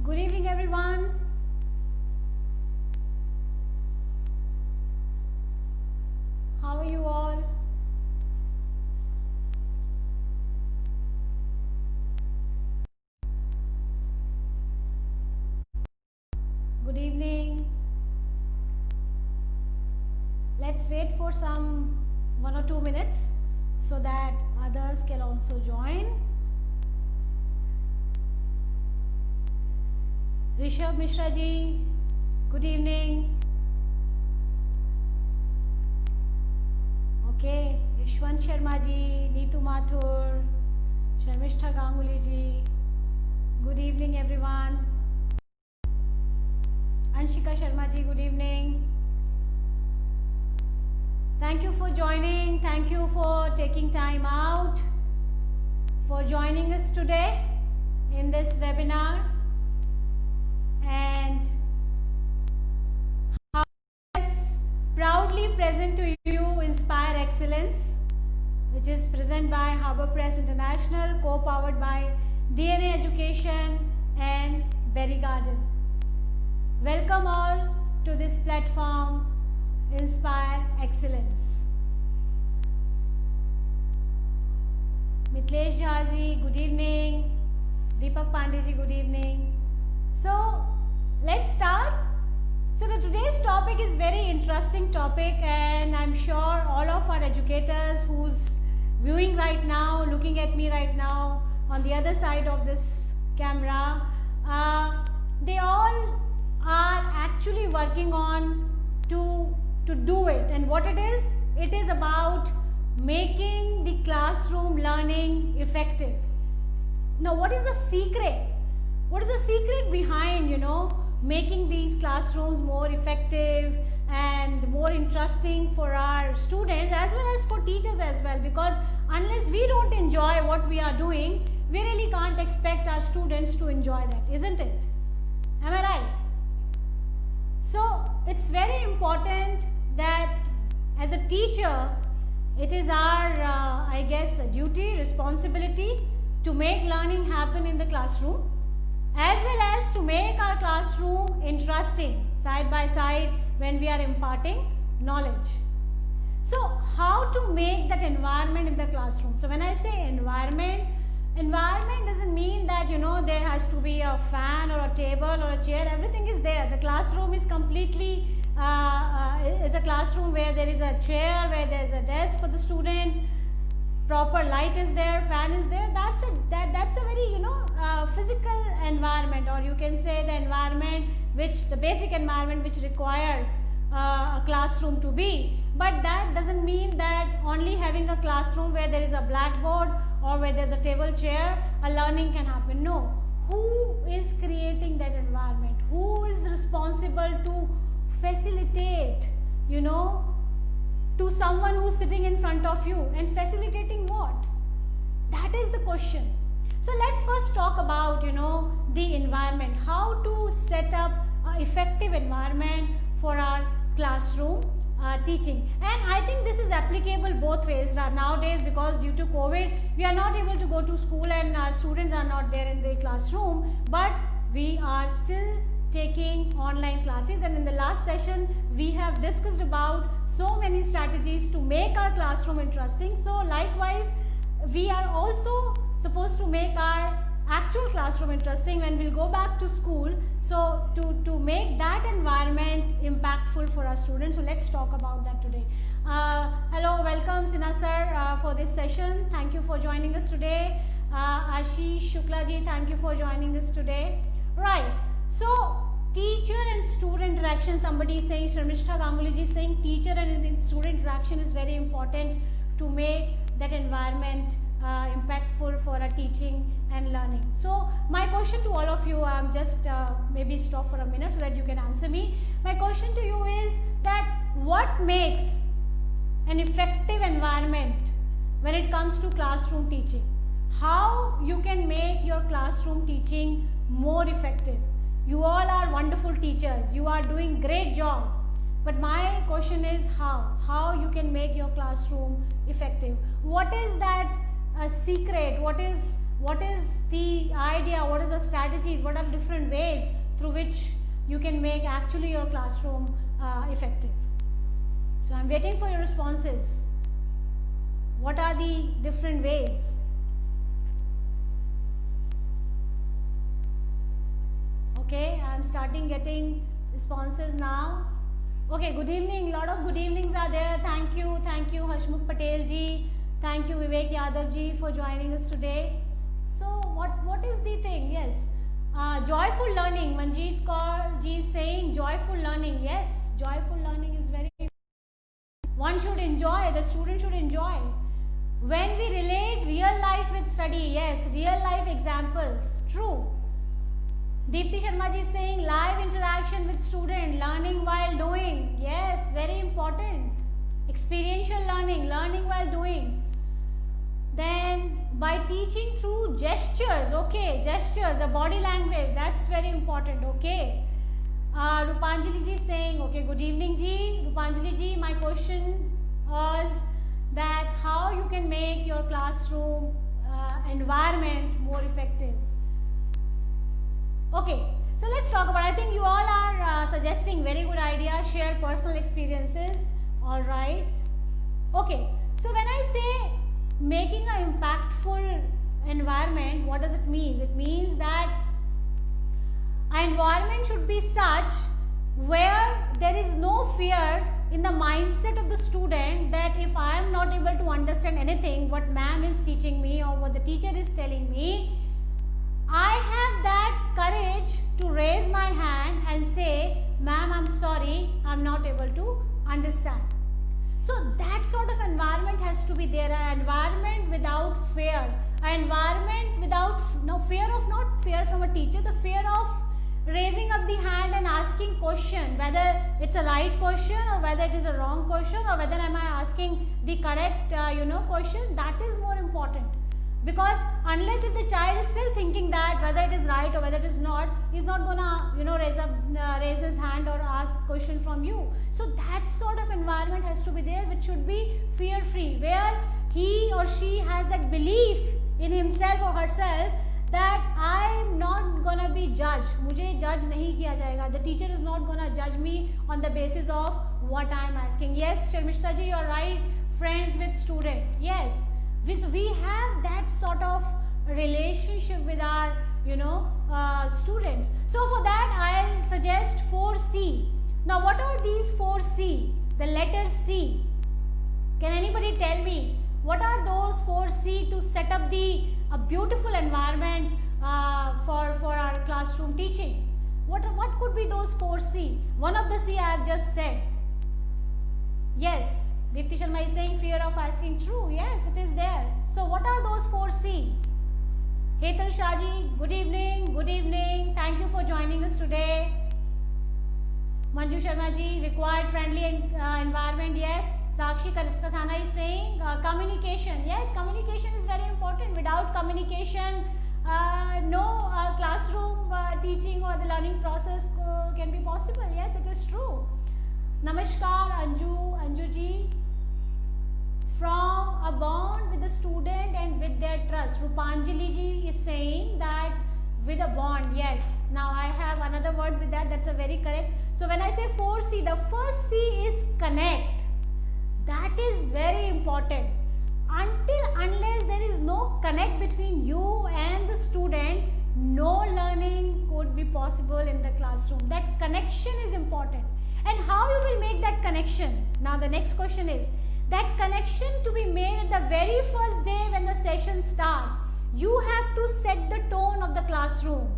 Good evening, everyone. How are you all? Good evening. Let's wait for some 1 or 2 minutes so that others can also join. Rishabh Mishra ji, good evening. Okay, Yashwant Sharma ji, Neetu Mathur, Sharmishta Ganguly ji, good evening everyone. Anshika Sharma ji, good evening. Thank you for joining. Thank you for taking time out for joining us today in this webinar. And proudly present to you Inspire Excellence, which is present by Harbour Press International, co-powered by DNA Education and Berry Garden. Welcome all to this platform, Inspire Excellence. Mitlesh Jha ji, good evening. Deepak Pandey ji, good evening. So let's start. So today's topic is very interesting topic, and I'm sure all of our educators who's viewing right now, looking at me right now on the other side of this camera, they all are actually working on to do it. And what it is about making the classroom learning effective. Now what is the secret? What is the secret behind, making these classrooms more effective and more interesting for our students as well as for teachers as well? Because unless we don't enjoy what we are doing, we really can't expect our students to enjoy that, isn't it? Am I right? So it's very important that as a teacher, it is our, duty, responsibility to make learning happen in the classroom, as well as to make our classroom interesting side by side when we are imparting knowledge. So how to make that environment in the classroom? So when I say environment doesn't mean that there has to be a fan or a table or a chair. Everything is there. The classroom is completely is a classroom where there is a chair, where there is a desk for the students, proper light is there, fan is there. That's a very physical environment, or you can say the environment the basic environment which require a classroom to be. But that doesn't mean that only having a classroom where there is a blackboard or where there is a table chair, a learning can happen. No. Who is creating that environment? Who is responsible to facilitate, to someone who's sitting in front of you, and facilitating what? That is the question. So let's first talk about, the environment, how to set up an effective environment for our classroom teaching. And I think this is applicable both ways nowadays, because due to COVID, we are not able to go to school and our students are not there in the classroom, but we are still taking online classes. And in the last session, we have discussed about so many strategies to make our classroom interesting. So likewise, we are also supposed to make our actual classroom interesting when we'll go back to school. So to make that environment impactful for our students. So let's talk about that today. Hello, welcome Sinha sir for this session. Thank you for joining us today. Ashish Shukla ji, thank you for joining us today. Right. So teacher and student interaction, somebody is saying, Sharmishta Ganguly ji is saying teacher and student interaction is very important to make that environment impactful for a teaching and learning. So my question to all of you, I'm just maybe stop for a minute so that you can answer me. My question to you is that what makes an effective environment when it comes to classroom teaching? How you can make your classroom teaching more effective? You all are wonderful teachers. You are doing great job. But my question is how you can make your classroom effective. What is that secret? What is what is the idea, what are the strategies, what are the different ways through which you can make actually your classroom effective. So I'm waiting for your responses. What are the different ways? Okay, I'm starting getting responses now. Okay, good evening. Lot of good evenings are there. Thank you, Hashmukh Patel ji. Thank you, Vivek Yadav ji, for joining us today. So, what is the thing? Yes, joyful learning. Manjeet Kaur ji is saying joyful learning. Yes, joyful learning is very. One should enjoy. The student should enjoy. When we relate real life with study, yes, real life examples. True. Deepti Sharma ji is saying live interaction with student, learning while doing. Yes, very important. Experiential learning, learning while doing. Then by teaching through gestures, okay, gestures, the body language, that's very important, okay. Rupanjali ji is saying, okay, good evening ji. Rupanjali ji, my question was that how you can make your classroom environment more effective. Okay, so let's talk about, I think you all are suggesting very good ideas, share personal experiences, alright. Okay, so when I say making an impactful environment, what does it mean? It means that an environment should be such where there is no fear in the mindset of the student that if I am not able to understand anything what ma'am is teaching me or what the teacher is telling me, I have that courage to raise my hand and say, ma'am, I'm sorry, I'm not able to understand. So that sort of environment has to be there, an environment without fear, an environment without fear of, not fear from a teacher, the fear of raising up the hand and asking question, whether it's a right question or whether it is a wrong question or whether am I asking the correct question, that is more important. Because unless if the child is still thinking that whether it is right or whether it is not, he is not gonna raise his hand or ask question from you. So that sort of environment has to be there, which should be fear free, where he or she has that belief in himself or herself that I am not gonna be judged. मुझे judge नहीं किया जाएगा. The teacher is not gonna judge me on the basis of what I am asking. Yes, Sharmishta ji, you are right. Friends with student. Yes. We have that sort of relationship with our students. So for that I'll suggest 4C. Now what are these 4C? The letter C. Can anybody tell me what are those 4C to set up a beautiful environment for our classroom teaching? What could be those 4C? One of the C I have just said. Yes. Deepti Sharma is saying fear of asking. True, yes, it is there. So what are those 4C? Hetal Shaji, good evening, good evening. Thank you for joining us today. Manju Sharma ji, required friendly environment, yes. Sakshi Kasana is saying communication. Yes, communication is very important. Without communication, no classroom teaching or the learning process can be possible. Yes, it is true. Namaskar Anju ji. From a bond with the student and with their trust. Rupanjali ji is saying that with a bond, yes. Now I have another word with that, that's a very correct. So when I say 4C, the first C is connect. That is very important. Unless there is no connect between you and the student, no learning could be possible in the classroom. That connection is important. And how you will make that connection? Now the next question is, that connection to be made at the very first day when the session starts, you have to set the tone of the classroom.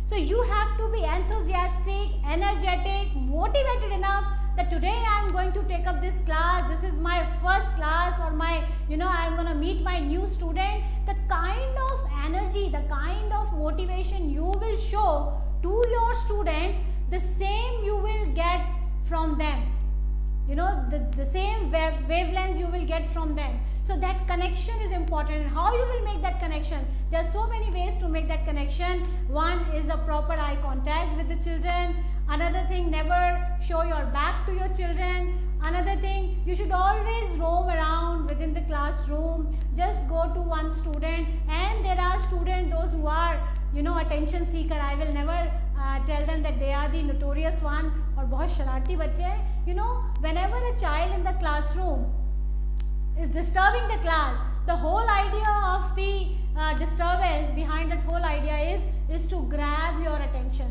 So you have to be enthusiastic, energetic, motivated enough that today I am going to take up this class, this is my first class, or I am going to meet my new student. The kind of energy, the kind of motivation you will show to your students, the same you will get from them. The same wavelength you will get from them. So that connection is important. And how you will make that connection? There are so many ways to make that connection. One is a proper eye contact with the children. Another thing, never show your back to your children. Another thing, you should always roam around within the classroom. Just go to one student, and there are students, those who are attention seeker, I will never tell them that they are the notorious one और बहुत शरारती बच्चे हैं. Whenever a child in the classroom is disturbing the class, the whole idea of the disturbance behind that whole idea is to grab your attention.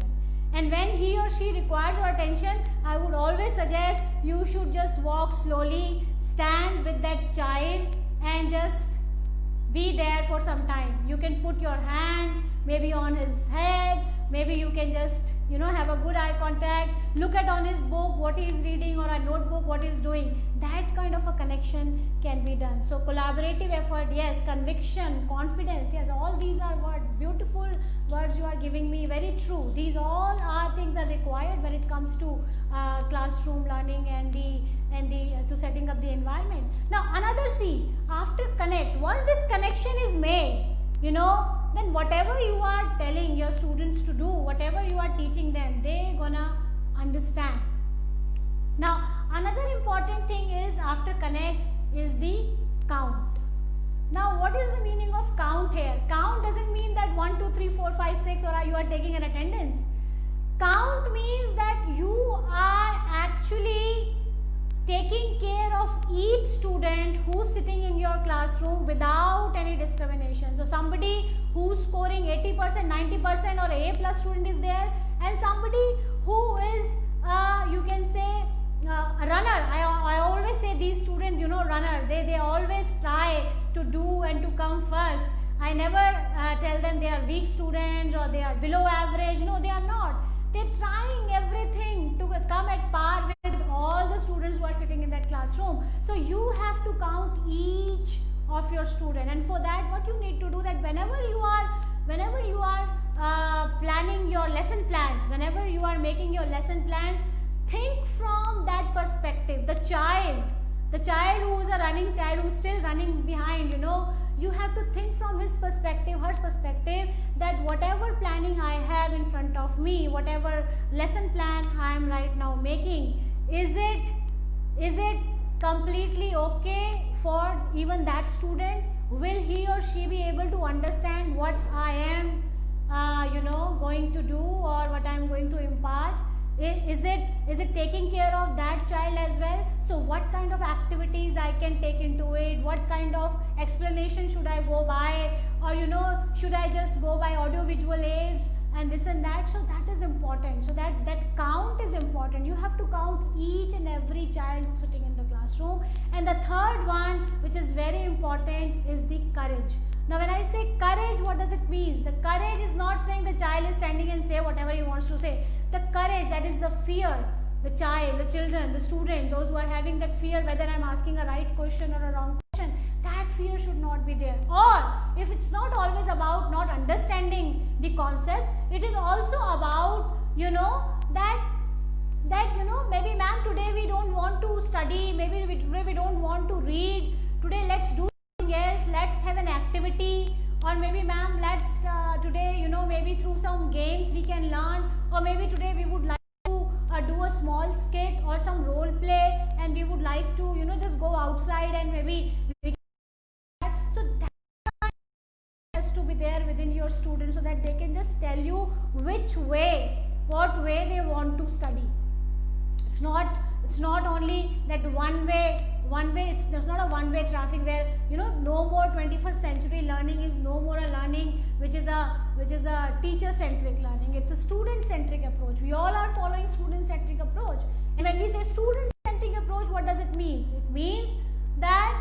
And when he or she requires your attention, I would always suggest you should just walk slowly, stand with that child and just be there for some time. You can put your hand maybe on his head, maybe you can just have a good eye contact, look at on his book what he is reading or a notebook what he is doing. That kind of a connection can be done. So collaborative effort, yes, conviction, confidence, yes, all these are beautiful words you are giving me, very true. These all are things that are required when it comes to classroom learning and to setting up the environment. Now another C, after connect, once this connection is made, then whatever you are telling your students to do, whatever you are teaching them, they gonna understand. Now another important thing is after connect is the count. Now what is the meaning of count here? Count doesn't mean that 1, 2, 3, 4, 5, 6 or you are taking an attendance. Count means that you are actually taking care of each student who's sitting in your classroom without any discrimination. So somebody who's scoring 80%, 90% or A plus student is there, and somebody who is you can say a runner. I always say these students, runner, they always try to do and to come first. I never tell them they are weak students or they are below average. No, they are not. They're trying everything to come at par with all the students who are sitting in that classroom. So you have to count each of your student, and for that what you need to do, that whenever you are planning your lesson plans, whenever you are making your lesson plans, think from that perspective. The child who is a running child, who is still running behind, you have to think from his perspective, her perspective, that whatever planning I have in front of me, whatever lesson plan I am right now making, is it completely okay for even that student? Will he or she be able to understand what I am going to do or what I am going to impart? Is it taking care of that child as well? So what kind of activities I can take into it, what kind of explanation should I go by, or should I just go by audio visual aids and this and that? So that is important. So that count is important. You have to count each and every child sitting in the classroom. And the third one, which is very important, is the courage. Now when I say courage, what does it mean? The courage is not saying the child is standing and say whatever he wants to say. The courage, that is the fear, the child, the children, the student, those who are having that fear whether I am asking a right question or a wrong question, that fear should not be there. Or if it's not always about not understanding the concept, it is also about that maybe ma'am, today we don't want to study, maybe today we don't want to read, today let's do something else, let's have an activity, or maybe ma'am, let's today maybe through some games we can learn, or maybe today we would like to do a small skit or some role play, and we would like to just go outside and maybe we can. So that has to be there within your students, so that they can just tell you what way they want to study. It's not only that one way. There's not a one-way traffic where no more 21st century learning is no more a learning which is a teacher-centric learning. It's a student-centric approach. We all are following student-centric approach. And when we say student-centric approach, what does it mean? It means that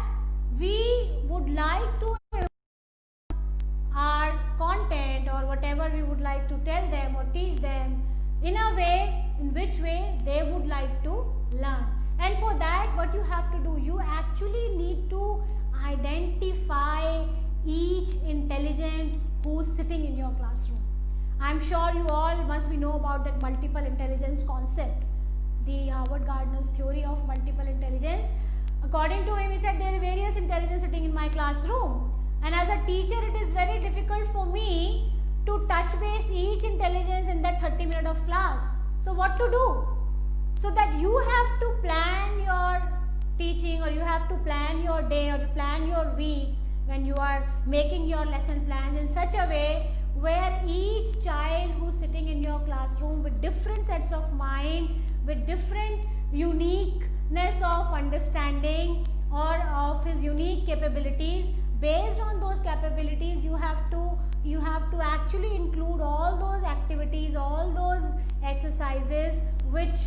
we would like to our content or whatever we would like to tell them or teach them in a way in which way they would like to learn. And for that, what you have to do, you actually need to identify each intelligent who is sitting in your classroom. I am sure you all must know about that multiple intelligence concept, the Howard Gardner's theory of multiple intelligence. According to him, he said there are various intelligence sitting in my classroom, and as a teacher it is very difficult for me to touch base each intelligence in that 30 minutes of class. So what to do? So that you have to plan your teaching, or you have to plan your day, or plan your weeks when you are making your lesson plans in such a way where each child who's sitting in your classroom with different sets of mind, with different uniqueness of understanding or of his unique capabilities, based on those capabilities you have to actually include all those activities, all those exercises which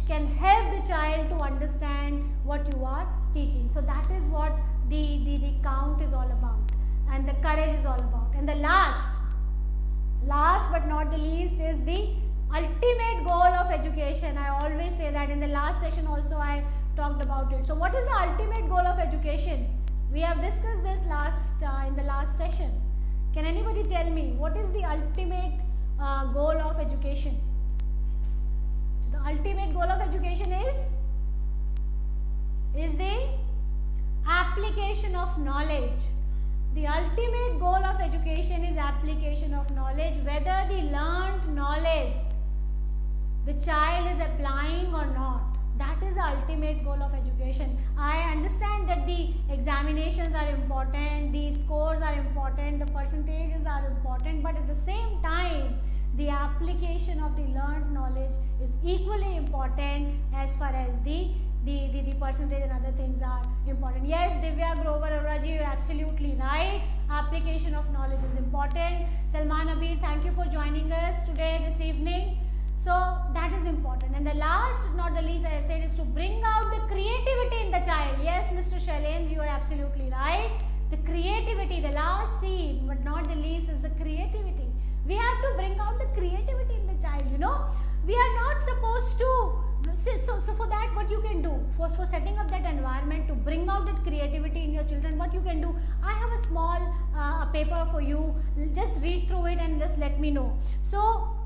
can help the child to understand what you are teaching. So that is what the count is all about, and the courage is all about. And the last but not the least is the ultimate goal of education. I always say that. In the last session also I talked about it. So what is the ultimate goal of education? We have discussed this in the last session. Can anybody tell me what is the ultimate goal of education? The ultimate goal of education is the application of knowledge. The ultimate goal of education is application of knowledge, whether the learned knowledge the child is applying or not. That is the ultimate goal of education. I understand that the examinations are important, the scores are important, the percentages are important, but at the same time, the application of the learned knowledge is equally important as far as the percentage and other things are important. Yes, Divya Grover Araji, you are absolutely right. Application of knowledge is important. Salman Abir, thank you for joining us today, this evening. So that is important. And the last but not the least, I said, is to bring out the creativity in the child. Yes, Mr. Shailendra, you are absolutely right. The creativity, the last C but not the least is the creativity. We have to bring out the creativity in the child, you know. We are not supposed to, so for that what you can do, for setting up that environment to bring out that creativity in your children, what you can do, I have a small paper for you, just read through it and just let me know. So,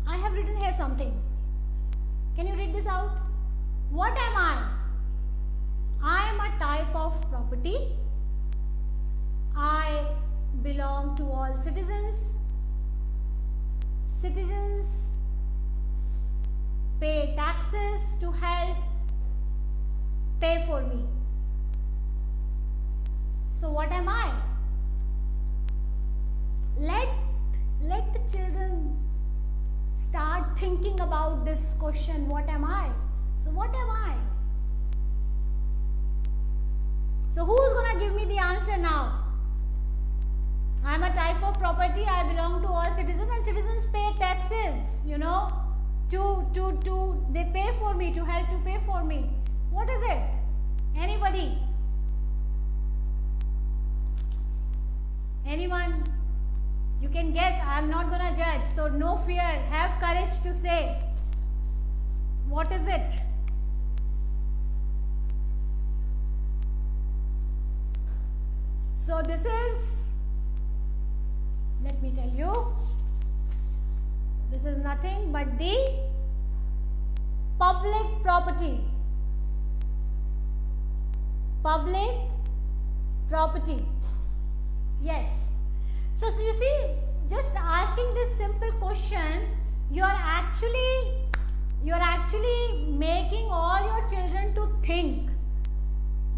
I have written here something. Can you read this out? What am I? I am a type of property. I belong to all citizens. Citizens pay taxes to help pay for me. So what am I? Let the children start thinking about this question, what am I? So what am I? So who's going to give me the answer now? I am a type of property, I belong to all citizens, and citizens pay taxes, you know, they pay for me, to help to pay for me. What is it? Anybody? Anyone? You can guess, I am not going to judge, so no fear, have courage to say. What is it? So this is, let me tell you, this is nothing but the public property. Public property. Yes. So you see, just asking this simple question, you are actually making all your children to think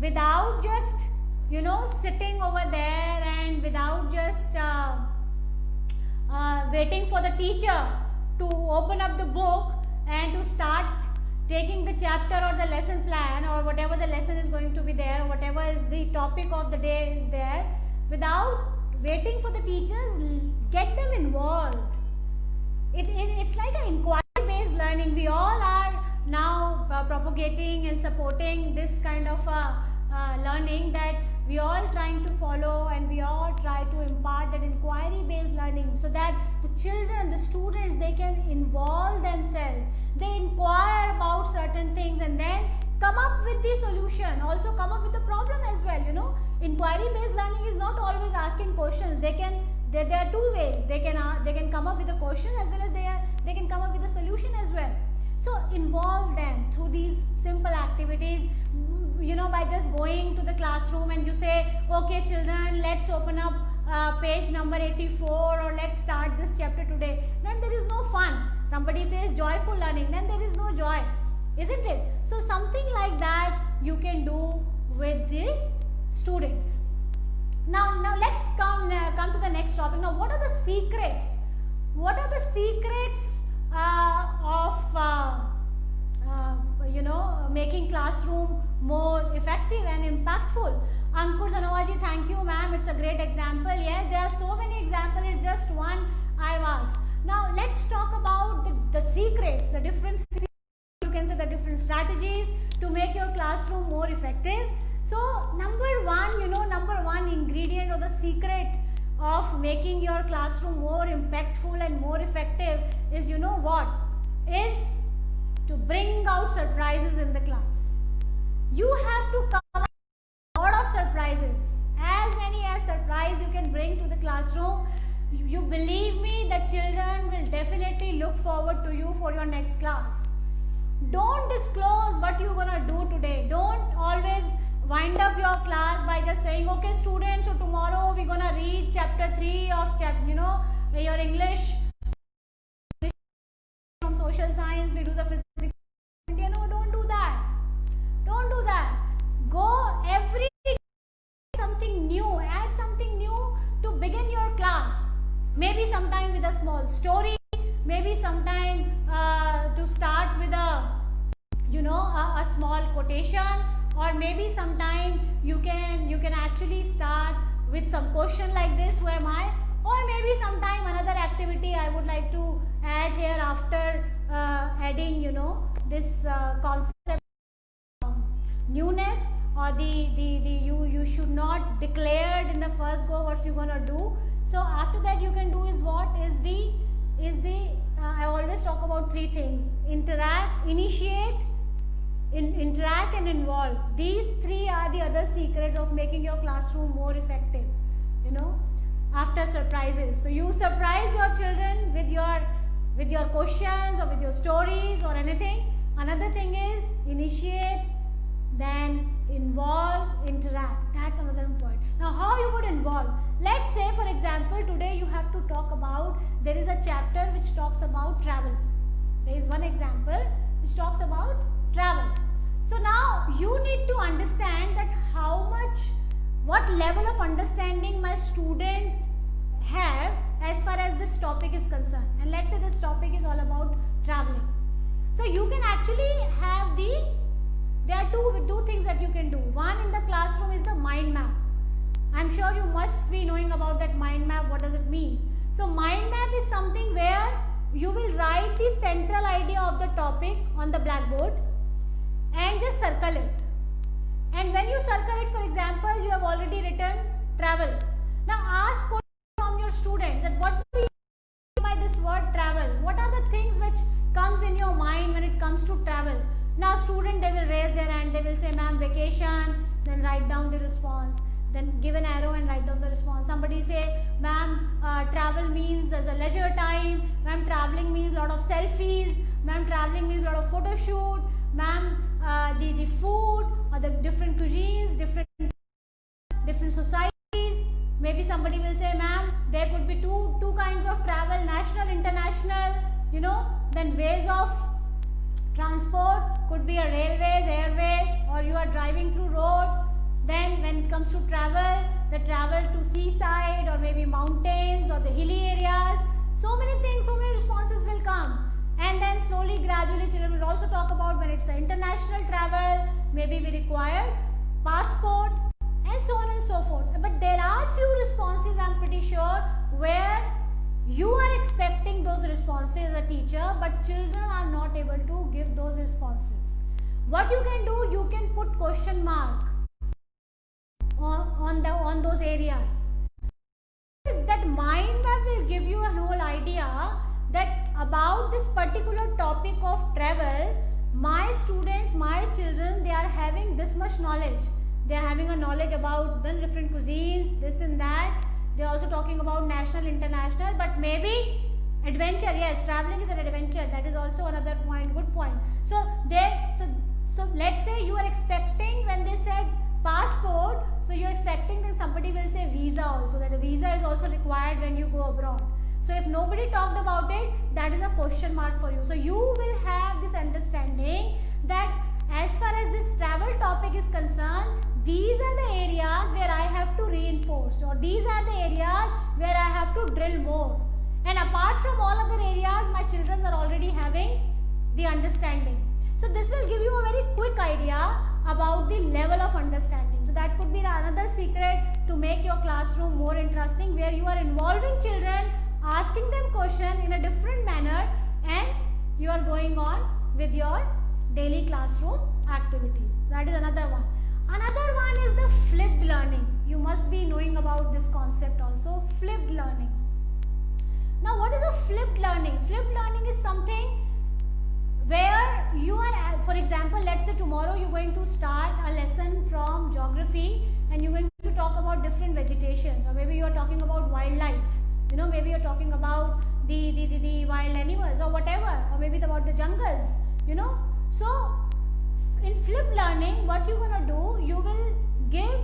without just, you know, sitting over there and without just waiting for the teacher to open up the book and to start taking the chapter or the lesson plan or whatever the lesson is going to be there, or whatever is the topic of the day is there, without waiting for the teachers, get them involved. It's like an inquiry-based learning. We all are now propagating and supporting this kind of learning, that we all trying to follow, and we all try to impart that inquiry-based learning, so that the children, the students, they can involve themselves. They inquire about certain things and then come up with the solution, also come up with the problem as well, you know. Inquiry-based learning is not always asking questions. There are two ways. They can come up with a question as well as they can come up with a solution as well. So involve them through these simple activities, you know, by just going to the classroom and you say, okay children, let's open up page number 84, or let's start this chapter today. Then there is no fun. Somebody says joyful learning, then there is no joy, isn't it? So something like that you can do with the students. Now let's come to the next topic. Now, what are the secrets? What are the secrets of making classroom more effective and impactful? Ankur Dhanoaji, thank you, ma'am. It's a great example. Yes, there are so many examples. It's just one I've asked. Now, let's talk about the secrets, the different, you can say the different strategies to make your classroom more effective. So, number one ingredient or the secret of making your classroom more impactful and more effective is, you know what? Is to bring out surprises in the class. You have to cover a lot of surprises. As many as surprise you can bring to the classroom. You believe me that children will definitely look forward to you for your next class. Don't disclose what you're going to do today. Don't always wind up your class by just saying, okay students, so tomorrow we're going to read chapter 3 of your English, from social science, we do the physics. No, don't do that. Don't do that. Go every day, something new, add something new to begin your class. Maybe sometime with a small story, maybe sometime to start with a small quotation, or maybe sometime you can actually start with some question like this, who am I? Or maybe sometime another activity I would like to add here after adding this concept of newness, or you should not declare it in the first go what you're gonna do. So after that you can do is what is the I always talk about three things: interact, initiate, interact and involve. These three are the other secrets of making your classroom more effective, after surprises. So you surprise your children with your questions or with your stories or anything. Another thing is initiate, then involve, interact. That's another point. Now how you would involve? Let's say for example today you have to talk about, there is a chapter which talks about travel. There is one example which talks about travel. So now you need to understand that what level of understanding my student have as far as this topic is concerned. And let's say this topic is all about traveling. So you can actually have there are two things that you can do. One in the classroom is the mind map. I'm sure you must be knowing about that mind map. What does it mean? So mind map is something where you will write the central idea of the topic on the blackboard and just circle it. And when you circle it, for example, you have already written travel. Now ask from your students that what do you mean by this word travel? What are the things which comes in your mind when it comes to travel? Now student, they will raise their hand, they will say, ma'am, vacation, then write down the response. Then give an arrow and write down the response. Somebody say, ma'am, travel means there's a leisure time. Ma'am, traveling means a lot of selfies. Ma'am, traveling means a lot of photo shoot. Ma'am, the food or the different cuisines, different societies. Maybe somebody will say, ma'am, there could be two kinds of travel, national, international, then ways of transport could be a railways, airways, or you are driving through road. Then when it comes to travel, the travel to seaside or maybe mountains or the hilly areas, so many things, so many responses will come. And then slowly, gradually, children will also talk about when it's an international travel, maybe we require passport and so on and so forth. But there are few responses, I'm pretty sure, where you are expecting those responses as a teacher, but children are not able to give those responses. What you can do, you can put question mark on those areas. That mind map will give you a whole idea that about this particular topic of travel, my students, my children, they are having this much knowledge. They are having a knowledge about the different cuisines, this and that. They are also talking about national, international, but maybe adventure. Yes, traveling is an adventure. That is also another point, good point. So let's say you are expecting, when they said passport, so you are expecting that somebody will say visa also, that a visa is also required when you go abroad. So if nobody talked about it, that is a question mark for you. So you will have this understanding that as far as this travel topic is concerned, these are the areas where I have to reinforce, or these are the areas where I have to drill more. And apart from all other areas, my children are already having the understanding. So this will give you a very quick idea about the level of understanding. So that could be another secret to make your classroom more interesting, where you are involving children, asking them question in a different manner, and you are going on with your daily classroom activities. That is another one. Another one is the flipped learning. You must be knowing about this concept also, flipped learning. Now what is a flipped learning? Flipped learning is something where you are, for example, let's say tomorrow you're going to start a lesson from geography and you're going to talk about different vegetations, or maybe you're talking about wildlife, maybe you're talking about the wild animals or whatever, or maybe about the jungles, So in flipped learning, what you're going to do, you will give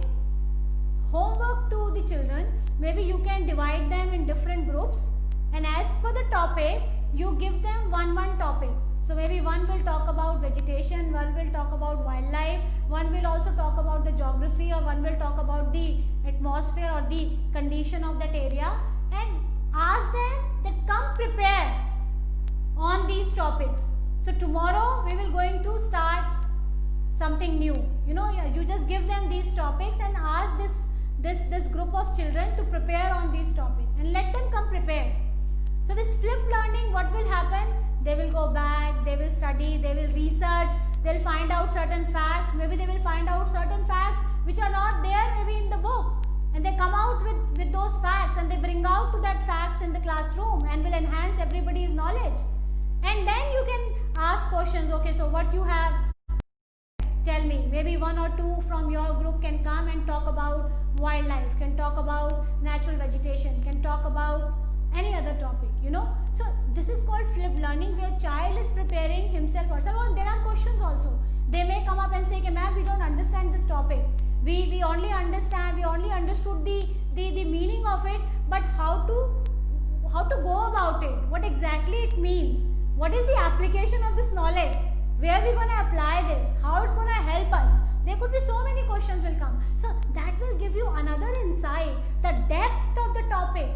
homework to the children. Maybe you can divide them in different groups, and as per the topic, you give them one topic. So maybe one will talk about vegetation, one will talk about wildlife, one will also talk about the geography, or one will talk about the atmosphere or the condition of that area, and ask them that come prepare on these topics. So tomorrow we will going to start something new. You just give them these topics and ask this group of children to prepare on these topics and let them come prepared. So this flipped learning, what will happen? They will go back, they will study, they will research, they will find out certain facts. Maybe they will find out certain facts which are not there maybe in the book, and they come out with those facts and they bring out to that facts in the classroom and will enhance everybody's knowledge. And then you can ask questions. Okay, so what you have, tell me. Maybe one or two from your group can come and talk about wildlife, can talk about natural vegetation, can talk about any other topic, So this is called flipped learning, where child is preparing himself or herself. Or there are questions also. They may come up and say, ma'am, we don't understand this topic. We only understood the meaning of it, but how to go about it, what exactly it means, what is the application of this knowledge, where we going to apply this, how it's going to help us. There could be so many questions will come. So that will give you another insight, the depth of the topic.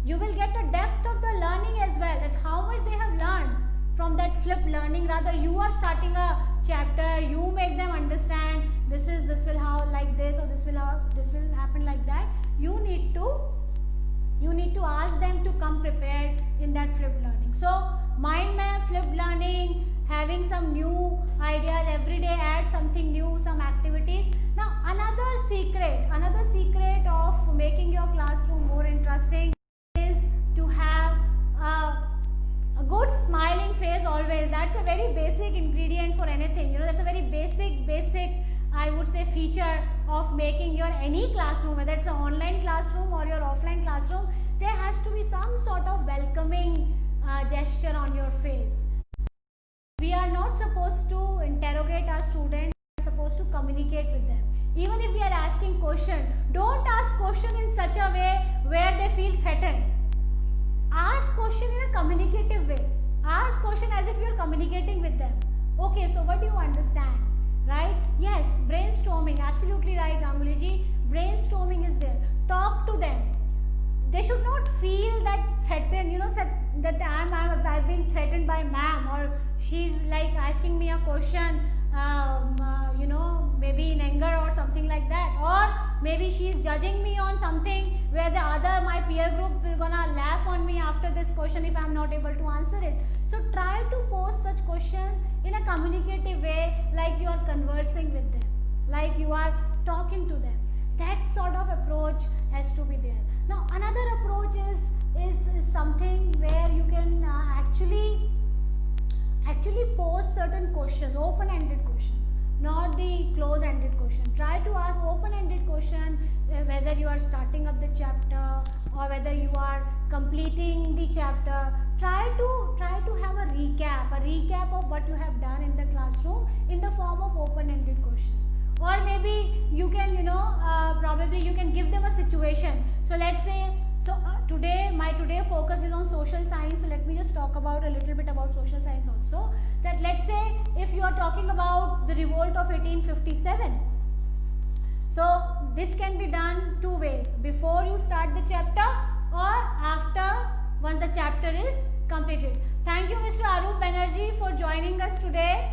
You will get the depth of the learning as well, that how much they have learned from that flipped learning. Rather, you are starting a chapter, you make them understand this will how like this, or this will happen like that. You need to ask them to come prepared in that flipped learning. So mind map, flipped learning, having some new ideas every day, add something new, some activities. Now another secret of making your classroom more interesting is to have a good smiling face always. That's a very basic ingredient for anything. That's a very basic I would say feature of making your any classroom, whether it's an online classroom or your offline classroom. There has to be some sort of welcoming gesture on your face. We are not supposed to interrogate our students, we are supposed to communicate with them. Even if we are asking question, don't ask question in such a way where they feel threatened. Ask question in a communicative way. Ask question as if you are communicating with them. Okay, so what do you understand? Right? Yes, brainstorming. Absolutely right, Ganguly ji. Brainstorming is there. Talk to them. They should not feel that threatened, that I've been threatened by ma'am, or she's like asking me a question, maybe in anger or something like that, or maybe she's judging me on something where my peer group will gonna laugh on me after this question if I'm not able to answer it. So try to pose such questions in a communicative way, like you are conversing with them, like you are talking to them. That sort of approach has to be there. Now another approach is something where you can actually pose certain questions, open-ended questions, not the close-ended question. Try to ask open-ended question, whether you are starting up the chapter or whether you are completing the chapter. Try to have a recap of what you have done in the classroom in the form of open-ended question. Or maybe you can, probably you can give them a situation. So let's say, today focus is on social science. So let me just talk about a little bit about social science also. That let's say if you are talking about the revolt of 1857, So this can be done two ways, before you start the chapter or after, once the chapter is completed. Thank you Mr. Arup Banerjee for joining us today.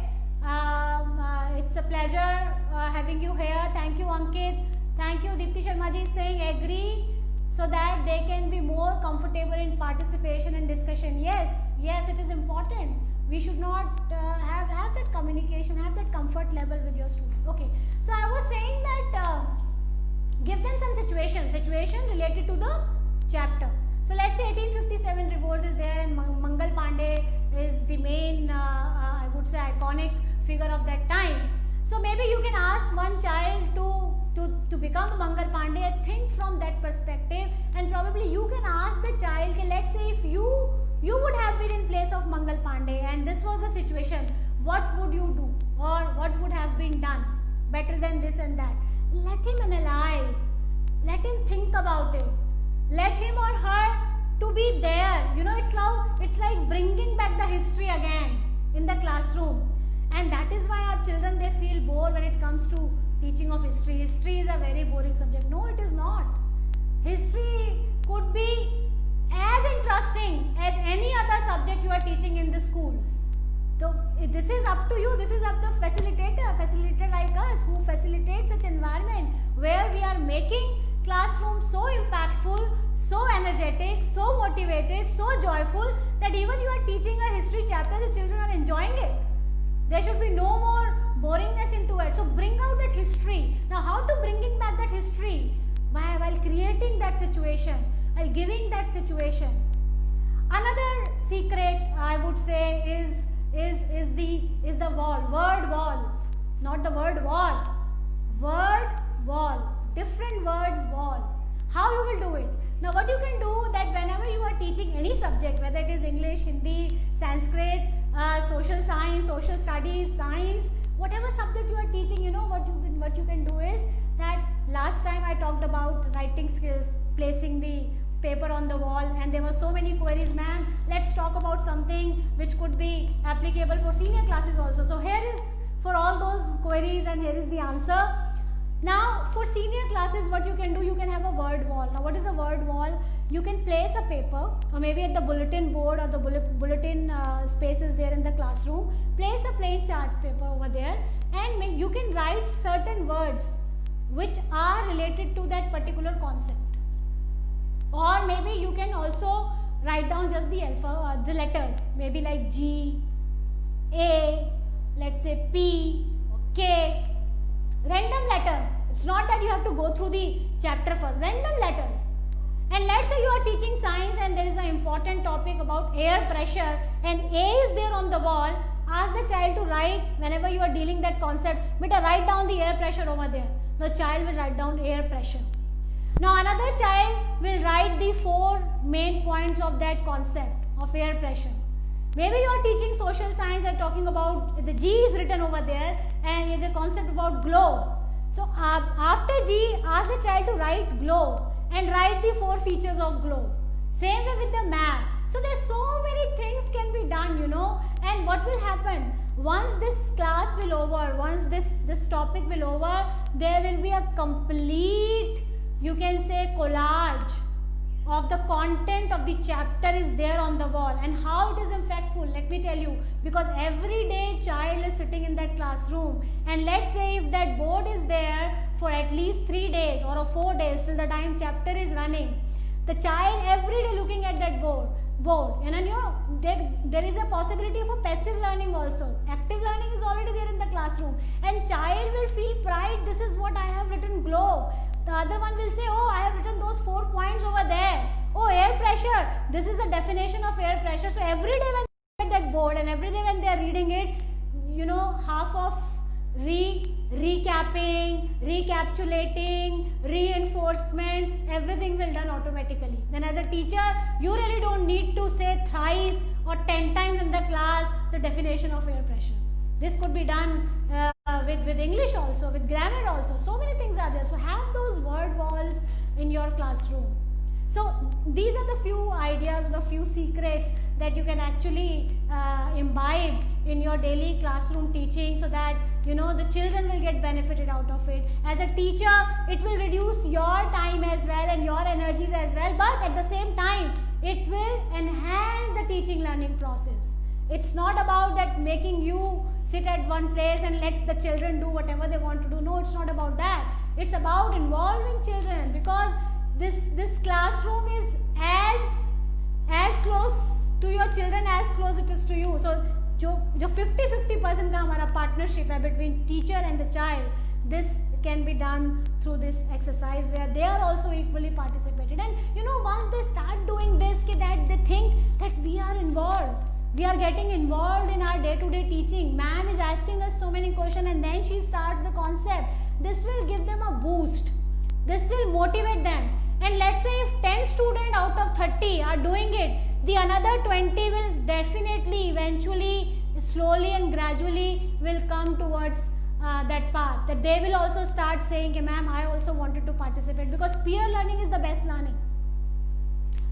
It's a pleasure having you here. Thank you Ankit. Thank you. Deepti Sharma ji is saying agree, so that they can be more comfortable in participation and discussion. Yes, it is important. We should not have that communication, have that comfort level with your student. Okay, so I was saying that give them some situation related to the chapter. So let's say 1857 revolt is there, and Mangal Pandey is the main, I would say, iconic figure of that time. So maybe you can ask one child to become a Mangal Pandey and think from that perspective, and probably you can ask the child, okay, let's say if you would have been in place of Mangal Pandey and this was the situation, what would you do, or what would have been done better than this and that. Let him analyze, let him think about it, let him or her to be there. You know, it's like bringing back the history again in the classroom. And that is why our children, they feel bored when it comes to teaching of history. History is a very boring subject. No, it is not. History could be as interesting as any other subject you are teaching in the school. So this is up to you. This is up to facilitator like us, who facilitates such environment where we are making classroom so impactful, so energetic, so motivated, so joyful, that even you are teaching a history chapter, the children are enjoying it. There should be no more boringness into it. So bring out that history. Now how to bringing back that history? While creating that situation, while giving that situation. Another secret, I would say, is the wall, word wall, not the word wall, word wall, different words wall. How you will do it? Now what you can do, that whenever you are teaching any subject, whether it is English, Hindi, Sanskrit, social science, social studies, science, whatever subject you are teaching, you know what you can do is that last time I talked about writing skills, placing the paper on the wall, and there were so many queries, ma'am. Let's talk about something which could be applicable for senior classes also. So here is for all those queries, and here is the answer. Now for senior classes, what you can do, you can have a word wall. Now what is a word wall? You can place a paper, or maybe at the bulletin board or the bulletin spaces there in the classroom, place a plain chart paper over there, and you can write certain words which are related to that particular concept. Or maybe you can also write down just the the letters, maybe like G, A, let's say P, K, random letters. It's not that you have to go through the chapter first, random letters. And let's say you are teaching science and there is an important topic about air pressure, and A is there on the wall. Ask the child to write, whenever you are dealing that concept, beta write down the air pressure over there. The child will write down air pressure. Now another child will write the 4 main points of that concept of air pressure. Maybe you are teaching social science and talking about, the G is written over there, and the concept about globe. So after G, ask the child to write globe and write the 4 features of globe. Same way with the map. So there are so many things can be done, you know. And what will happen? Once this class will over, once this topic will over, there will be a complete, you can say, collage of the content of the chapter is there on the wall. And how it is impactful, let me tell you, because every day child is sitting in that classroom, and let's say if that board is there for at least 3 days or 4 days till the time chapter is running, the child every day looking at that board, and you know, there is a possibility for passive learning also. Active learning is already there in the classroom, and child will feel pride. This is what I have written, globe. The other one will say, oh, I have written those 4 points over there. Oh, air pressure, this is the definition of air pressure. So every day when they look at that board, and every day when they are reading it, you know, half of recapping, recapitulating, reinforcement, everything will done automatically. Then as a teacher, you really don't need to say thrice or 10 times in the class the definition of air pressure. This could be done with English also, with grammar also. So many things are there. So have those word walls in your classroom. So these are the few ideas or the few secrets that you can actually imbibe in your daily classroom teaching, so that the children will get benefited out of it. As a teacher, it will reduce your time as well and your energies as well, but at the same time it will enhance the teaching learning process. It's not about that making you sit at one place and let the children do whatever they want to do. No, it's not about that. It's about involving children, because this classroom is as close to your children as close it is to you. So जो 50-50% का हमारा partnership है between teacher and the child, this can be done through this exercise where they are also equally participated. And once they start doing this, that they think that we are involved, we are getting involved in our day-to-day teaching. Ma'am is asking us so many questions and then she starts the concept. This will give them a boost. This will motivate them. And let's say if 10 students out of 30 are doing it, the another 20 will definitely, eventually, slowly and gradually will come towards that path. That they will also start saying, okay, ma'am, I also wanted to participate, because peer learning is the best learning.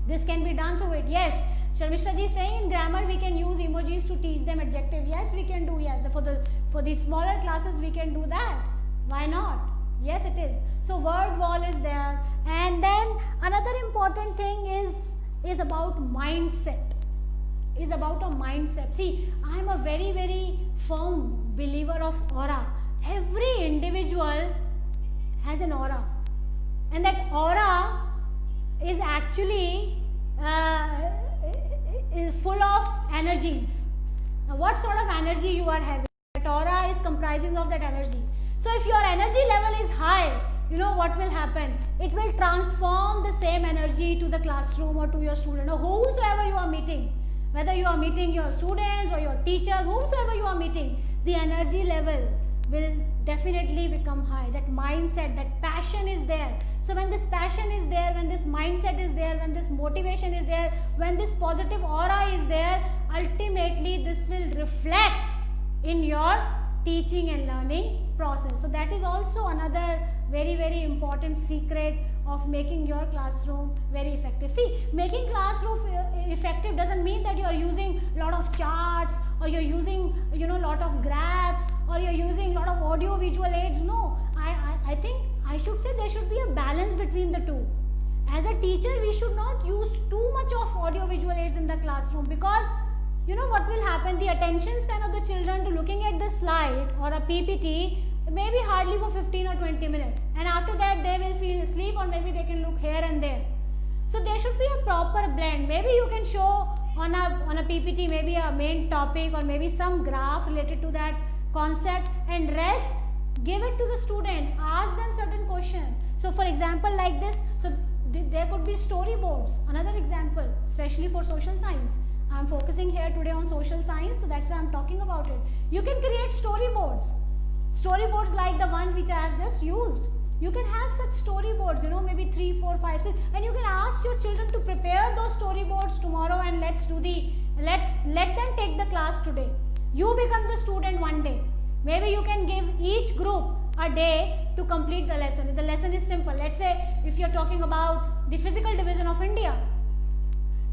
This can be done through it. Yes, Sharmishra ji is saying in grammar we can use emojis to teach them adjective. Yes, we can do. Yes, for the smaller classes we can do that. Why not? Yes, it is. So word wall is there. And then another important thing is about mindset. Is about a mindset. See, I am a very, very firm believer of aura. Every individual has an aura, and that aura is actually is full of energies. Now, what sort of energy you are having? That aura is comprising of that energy. So if your energy level is high, what will happen? It will transform the same energy to the classroom or to your student or whosoever you are meeting. Whether you are meeting your students or your teachers, whomsoever you are meeting, the energy level will definitely become high. That mindset, that passion is there. So when this passion is there, when this mindset is there, when this motivation is there, when this positive aura is there, ultimately this will reflect in your teaching and learning process. So that is also another very, very important secret of making your classroom very effective. See, making classroom effective doesn't mean that you are using a lot of charts, or you're using lot of graphs, or you're using a lot of audio visual aids. No, I think I should say there should be a balance between the two. As a teacher, we should not use too much of audio visual aids in the classroom, because what will happen, the attention span of the children to looking at the slide or a PPT maybe hardly for 15 or 20 minutes, and after that they will feel asleep, or maybe they can look here and there. So there should be a proper blend. Maybe you can show on a PPT maybe a main topic or maybe some graph related to that concept, and rest give it to the student, ask them certain questions. So for example like this, so there could be storyboards, another example, especially for social science. I am focusing here today on social science, so that's why I am talking about it. You can create storyboards. Storyboards like the one which I have just used. You can have such storyboards, maybe 3, 4, 5, 6, and you can ask your children to prepare those storyboards tomorrow, and let them take the class today. You become the student one day. Maybe you can give each group a day to complete the lesson. The lesson is simple. Let's say if you're talking about the physical division of India,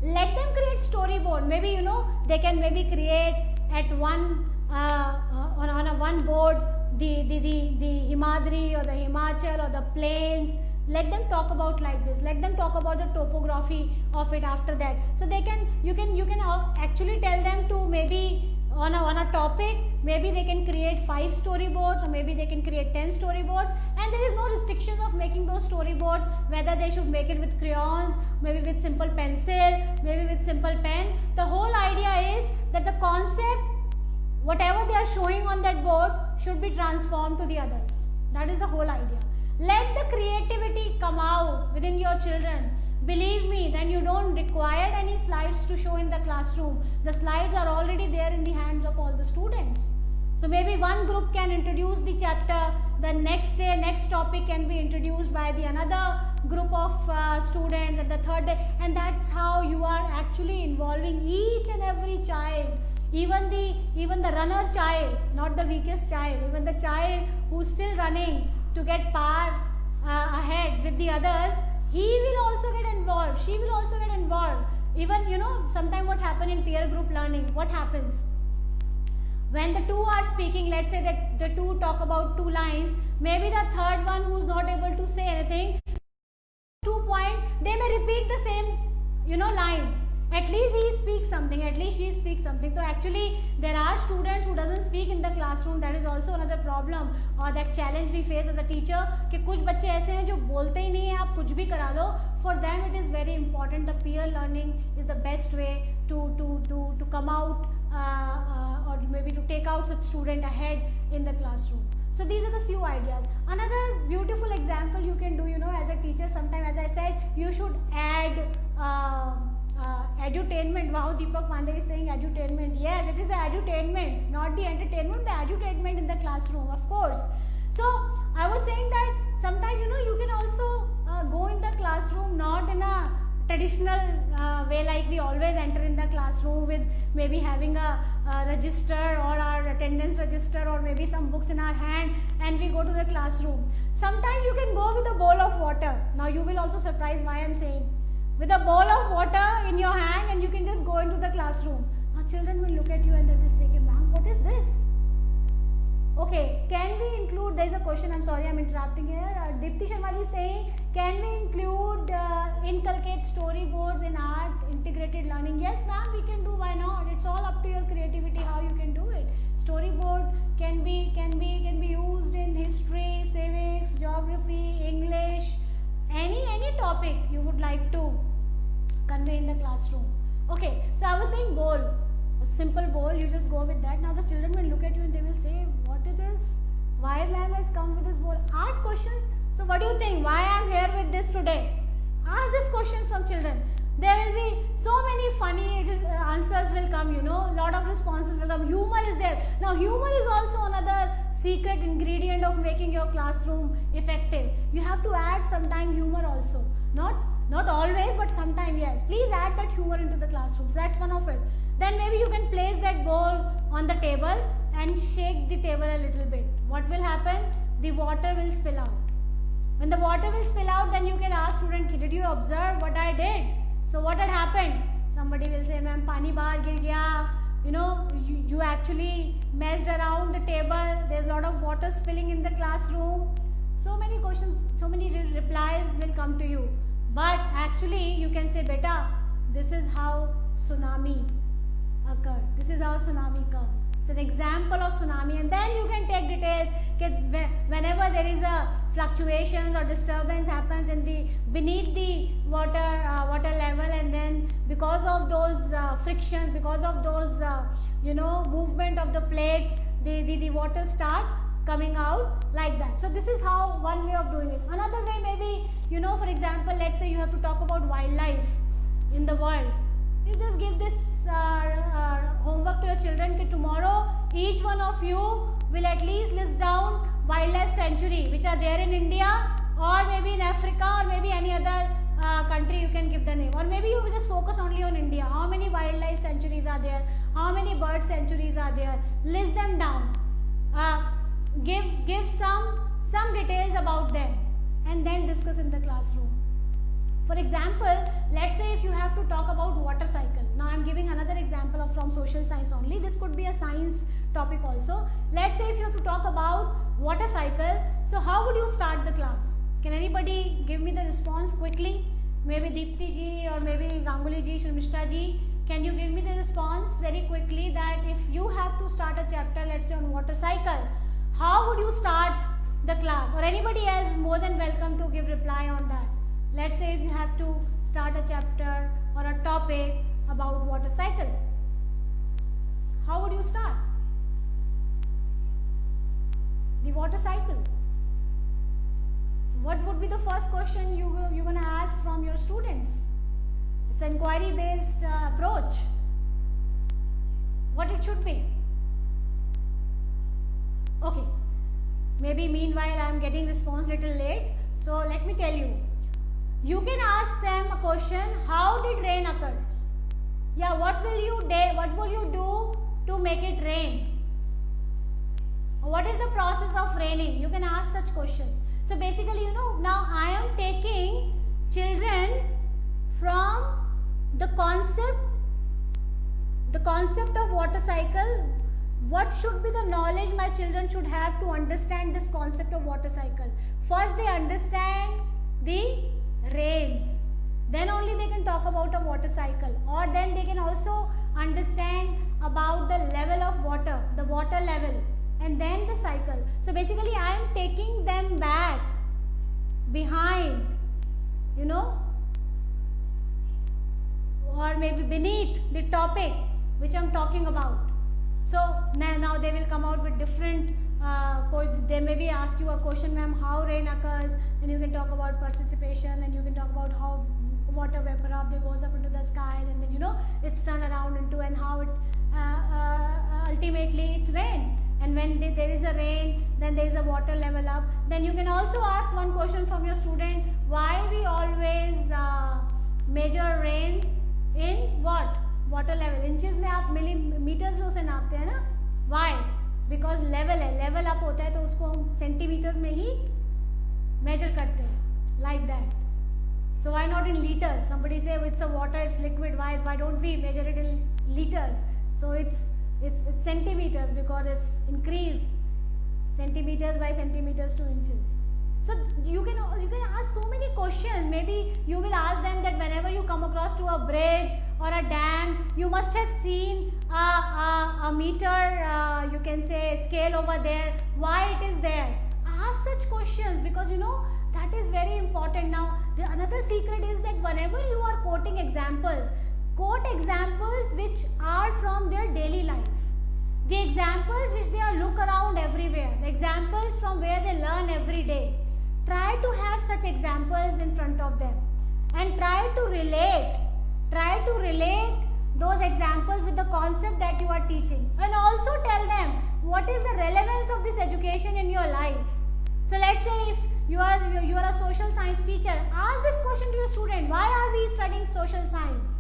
let them create storyboard. Maybe they can maybe create at one on a one board the Himadri or the Himachal or the plains. Let them talk about like this. Let them talk about the topography of it after that. So you can actually tell them to maybe on a topic, maybe they can create 5 storyboards, or maybe they can create 10 storyboards, and there is no restrictions of making those storyboards, whether they should make it with crayons, maybe with simple pencil, maybe with simple pen. The whole idea is that the concept, whatever they are showing on that board, should be transformed to the others. That is the whole idea. Let the creativity come out within your children. Believe me, then you don't require any slides to show in the classroom. The slides are already there in the hands of all the students. So maybe one group can introduce the chapter, the next day, next topic can be introduced by the another group of students, and the third day, and that's how you are actually involving each and every child. Even the runner child, not the weakest child, even the child who's still running to get far ahead with the others, he will also get involved, she will also get involved. Even sometimes what happens in peer group learning, what happens? when the two are speaking, let's say that the two talk about two lines, maybe the third one who's not able to say anything, 2 points, they may repeat the same, line. At least he speaks something, at least she speaks something. So actually there are students who doesn't speak in the classroom. That is also another problem or that challenge we face as a teacher कि कुछ बच्चे ऐसे हैं जो बोलते ही नहीं हैं, आप कुछ भी करा लो. For them it is very important. The peer learning is the best way to come out or maybe to take out such student ahead in the classroom. So these are the few ideas. Another beautiful example you can do, as a teacher, sometime, as I said, you should add edutainment. Wow, Deepak Pandey is saying edutainment. Yes, it is the edutainment, not the entertainment, the edutainment in the classroom, of course. So I was saying that sometimes, you can also go in the classroom not in a traditional way like we always enter in the classroom with maybe having a register or our attendance register or maybe some books in our hand and we go to the classroom. Sometimes you can go with a bowl of water. Now you will also surprise why I am saying. With a bowl of water in your hand and you can just go into the classroom. Now children will look at you and they will say, ma'am, what is this? Okay, can we include, there is a question, I'm sorry I'm interrupting here. Dipti Sharma ji is saying, can we include, inculcate storyboards in art, integrated learning? Yes ma'am, we can do, why not? It's all up to your creativity how you can do it. Storyboard can be used in history, civics, geography, English, any topic you would like to convey in the classroom. Okay, so I was saying bowl, a simple bowl, you just go with that. Now the children will look at you and they will say, what it is? Why ma'am has come with this bowl? Ask questions. So what do you think? Why I am here with this today? Ask this question from children. There will be so many funny answers will come, lot of responses will come. Humor is there. Now humor is also another secret ingredient of making your classroom effective. You have to add sometime humor also. Not always, but sometime, yes. Please add that humor into the classroom. So that's one of it. Then maybe you can place that bowl on the table and shake the table a little bit. What will happen? The water will spill out. When the water will spill out, then you can ask student, did you observe what I did? So what had happened? Somebody will say, ma'am, pani bahar gir gaya. You actually messed around the table. There's a lot of water spilling in the classroom. So many questions, so many replies will come to you. But actually, you can say, beta, this is how tsunami occurred. This is how tsunami comes. It's an example of tsunami, and then you can take details. Whenever there is a fluctuations or disturbance happens in the beneath the water level, and then because of those frictions, because of those movement of the plates, the water start coming out like that. So this is how one way of doing it. Another way maybe, for example, let's say you have to talk about wildlife in the world. You just give this homework to your children that tomorrow each one of you will at least list down wildlife sanctuary which are there in India or maybe in Africa or maybe any other country. You can give the name, or maybe you will just focus only on India. How many wildlife sanctuaries are there? How many bird sanctuaries are there? List them down. Give some details about them and then discuss in the classroom. For example, let's say if you have to talk about water cycle. Now I am giving another example from social science only. This could be a science topic also. Let's say if you have to talk about water cycle, so how would you start the class? Can anybody give me the response quickly? Maybe Deepti ji or maybe Ganguly ji, Sharmishta ji. Can you give me the response very quickly that if you have to start a chapter, let's say on water cycle, how would you start the class? Or anybody else is more than welcome to give reply on that. Let's say if you have to start a chapter or a topic about water cycle, how would you start the water cycle? What would be the first question you're going to ask from your students? It's an inquiry based approach. What it should be? Okay, maybe meanwhile I am getting response little late, so let me tell you. You can ask them a question, how did rain occur? Yeah, what will you do to make it rain? What is the process of raining? You can ask such questions. So basically, now I am taking children from the concept of water cycle what should be the knowledge my children should have to understand this concept of water cycle? First they understand the rains, then only they can talk about a water cycle, or then they can also understand about the level of water, the water level, and then the cycle. So basically I am taking them back behind, you know, or maybe beneath the topic which I am talking about. So now they will come out with different, they maybe ask you a question, ma'am, how rain occurs, then you can talk about precipitation, and you can talk about how water vapor up, goes up into the sky, and then you know it's turned around into, and how it ultimately it's rain. And when there is a rain, then there is a water level up. Then you can also ask one question from your student, why we always measure rains in what? Water level. Inches में आप millimeters में उसे नापते हैं ना? Why? Because level है, level up होता है तो उसको हम centimeters में ही measure करते हैं, like that. So why not in liters? Somebody say it's a water, it's liquid. Why don't we measure it in liters? So it's centimeters, because it's increased centimeters by centimeters to inches. So you can ask so many questions. Maybe you will ask them that whenever you come across to a bridge or a dam, you must have seen a meter, you can say scale over there. Why it is there? Ask such questions, because you know that is very important. Now another secret is that whenever you are quoting examples, quote examples which are from their daily life. The examples which they look around everywhere, the examples from where they learn every day. Try to have such examples in front of them and try to relate those examples with the concept that you are teaching, and also tell them what is the relevance of this education in your life. So let's say if you are a social science teacher, ask this question to your student, why are we studying social science?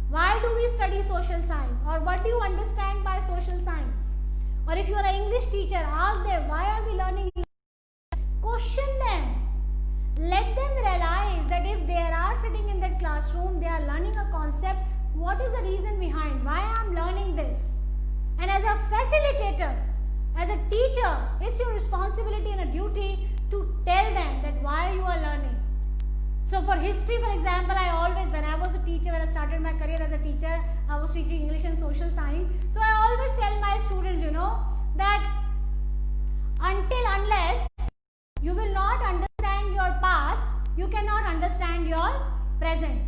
Why do we study social science? Or what do you understand by social science? Or if you are an English teacher, ask them, why are we learning English? Question them. Let them realize that if they are sitting in that classroom, they are learning a concept, what is the reason behind? Why I am learning this? And as a facilitator, as a teacher, it's your responsibility and a duty to tell them that why you are learning. So for history, for example, I always, when I was a teacher, when I started my career as a teacher, I was teaching English and social science. So I always tell my students, you know, that unless you will not understand your past, you cannot understand your present.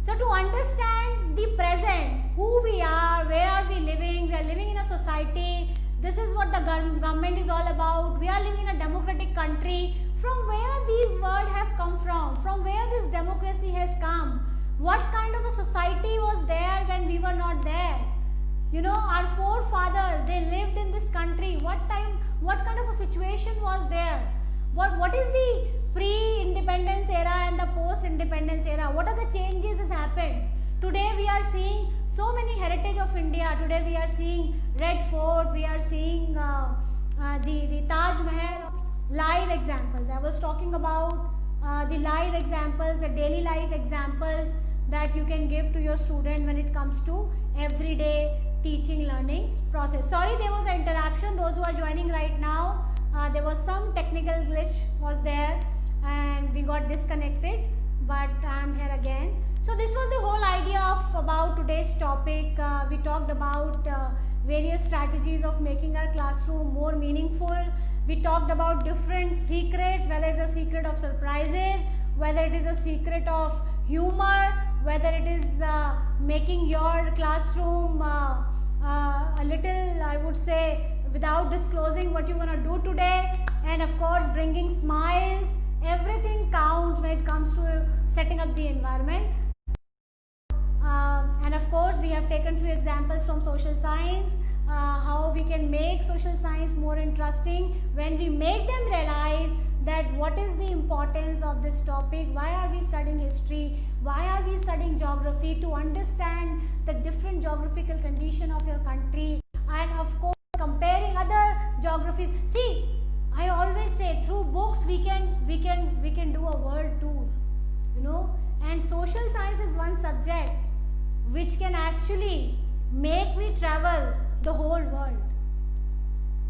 So to understand the present, who we are, where are we living in a society, this is what the government is all about, we are living in a democratic country. From where these words have come from where this democracy has come, what kind of a society was there when we were not there. You know, our forefathers, they lived in this country, what kind of a situation was there, what is the pre-independence era and the post-independence era, what are the changes has happened. Today we are seeing so many heritage of India. Today we are seeing Red Fort, we are seeing the Taj Mahal. Live examples. I was talking about the live examples, the daily life examples that you can give to your student when it comes to everyday teaching learning process. Sorry, there was an interruption. Those who are joining right now, there was some technical glitch was there and we got disconnected, but I am here again. So this was the whole idea of about today's topic. We talked about various strategies of making our classroom more meaningful. We talked about different secrets, whether it's a secret of surprises, whether it is a secret of humor, whether it is making your classroom a little, I would say, without disclosing what you're going to do today, and of course bringing smiles. Everything counts when it comes to setting up the environment. And of course we have taken few examples from social science, how we can make social science more interesting when we make them realize that what is the importance of this topic, why are we studying history, why are we studying geography, to understand the different geographical condition of your country, and of course comparing other geographies. See, I always say through books we can do a world tour, you know, and social science is one subject which can actually make me travel the whole world.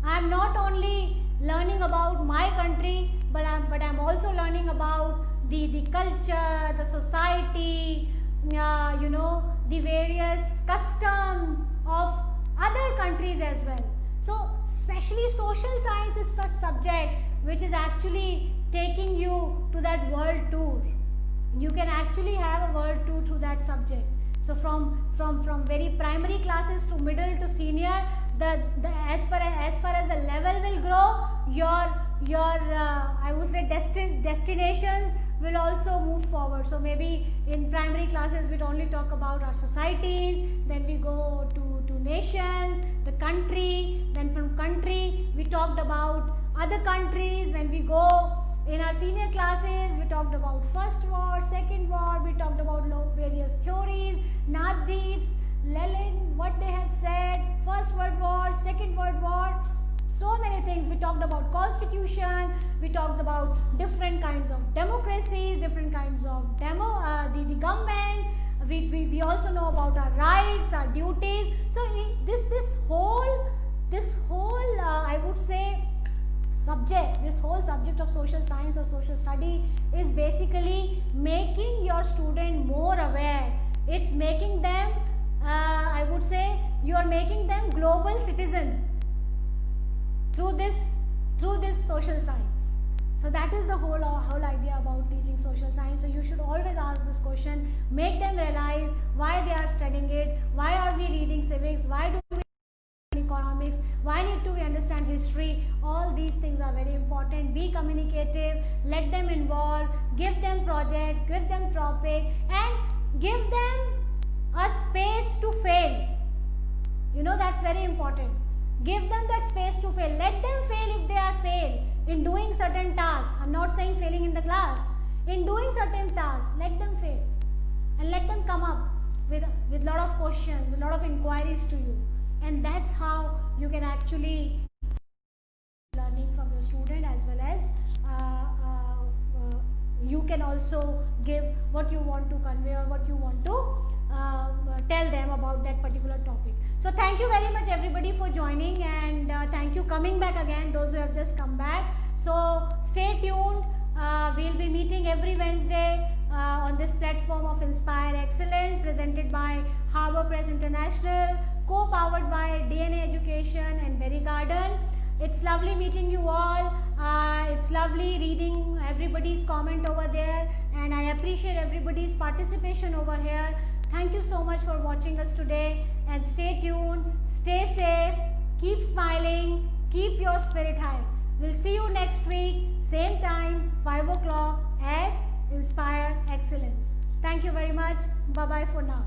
I am not only learning about my country, but I'm also learning about the culture, the society, the various customs of other countries as well. So especially social science is such subject which is actually taking you to that world tour. You can actually have a world tour through that subject. So from very primary classes to middle to senior, as far as the level will grow, your I would say destinations will also move forward. So maybe in primary classes we only talk about our societies, then we go to nations, the country, then from country we talked about other countries. When we go in our senior classes, we talked about First War, Second War, we talked about various theories, Nazis, Lenin, what they have said, First World War, Second World War, so many things. We talked about constitution, we talked about different kinds of democracies, different kinds of the government. We also know about our rights, our duties. So this whole I would say this whole subject of social science or social study is basically making your student more aware. It's making them, I would say, you are making them global citizen through this social science. So that is the whole idea about teaching social science. So you should always ask this question, make them realize why they are studying it, why are we reading civics, why do we read economics, why need to we understand history. All these things are very important. Be communicative, let them involve, give them projects, give them topic, and give them a space to fail. That's very important. Give them that space to fail. Let them fail if they are fail in doing certain tasks. I'm not saying failing in the class. In doing certain tasks, let them fail and let them come up with lot of questions, with lot of inquiries to you. And that's how you can actually learning from your student, as well as you can also give what you want to convey or what you want to tell them about that particular topic. So thank you very much everybody for joining, and thank you coming back again, those who have just come back. So stay tuned. We'll be meeting every Wednesday on this platform of Inspire Excellence, presented by Harbour Press International, co-powered by DNA Education and Berry Garden. It's lovely meeting you all. It's lovely reading everybody's comment over there, and I appreciate everybody's participation over here. Thank you so much for watching us today, and stay tuned, stay safe, keep smiling, keep your spirit high. We'll see you next week, same time, 5 o'clock at Inspire Excellence. Thank you very much. Bye-bye for now.